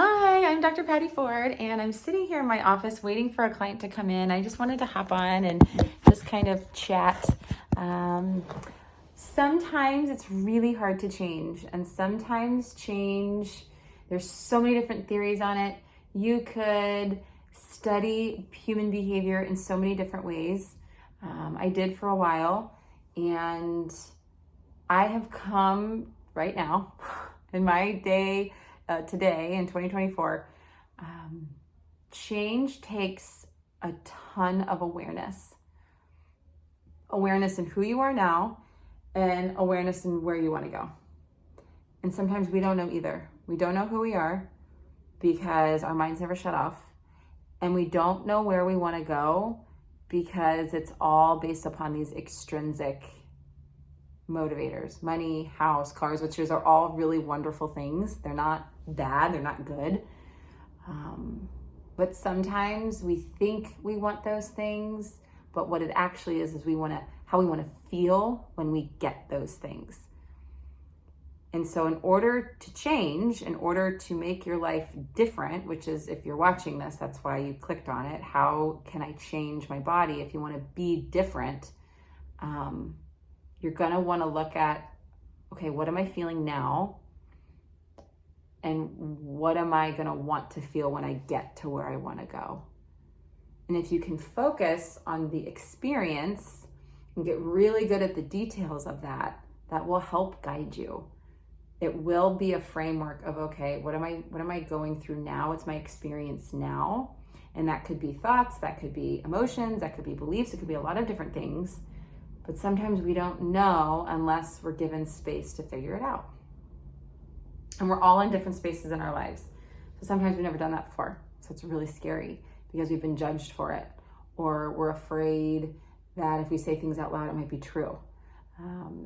Hi, I'm Dr. Patty Ford, and I'm sitting here in my office waiting for a client to come in. I just wanted to hop on and just kind of chat. Sometimes it's really hard to change, and sometimes change, there's so many different theories on it. You could study human behavior in so many different ways. I did for a while, and I have come right now in my day today in 2024. Change takes a ton of awareness in who you are now and awareness in where you want to go. And sometimes we don't know either. We don't know who we are because our minds never shut off, and we don't know where we want to go because it's all based upon these extrinsic motivators: money, house, cars, which are all really wonderful things. They're not bad, they're not good. But sometimes we think we want those things, but what it actually is how we want to feel when we get those things. And so in order to change, in order to make your life different, which is, if you're watching this, that's why you clicked on it. How can I change my body? If you want to be different, you're going to want to look at, okay, what am I feeling now? And what am I going to want to feel when I get to where I want to go? And if you can focus on the experience and get really good at the details of that, that will help guide you. It will be a framework of, okay, what am I going through now? What's my experience now? And that could be thoughts, that could be emotions, that could be beliefs, it could be a lot of different things. But sometimes we don't know unless we're given space to figure it out. And we're all in different spaces in our lives. So sometimes we've never done that before. So it's really scary because we've been judged for it, or we're afraid that if we say things out loud, it might be true.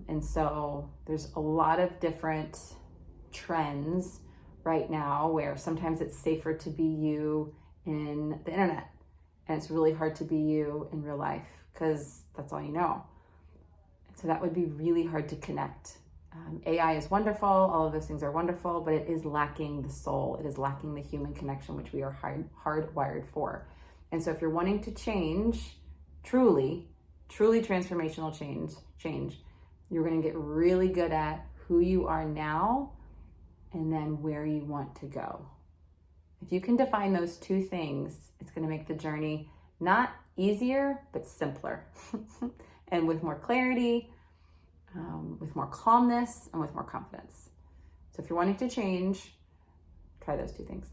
And so there's a lot of different trends right now where sometimes it's safer to be you in the internet, and it's really hard to be you in real life because that's all you know. So that would be really hard to connect. AI is wonderful, all of those things are wonderful, but it is lacking the soul. It is lacking the human connection, which we are hardwired for. And so if you're wanting to change, truly transformational change, you're going to get really good at who you are now and then where you want to go. If you can define those two things, it's going to make the journey not easier, but simpler and with more clarity, with more calmness, and with more confidence. So if you're wanting to change, try those two things.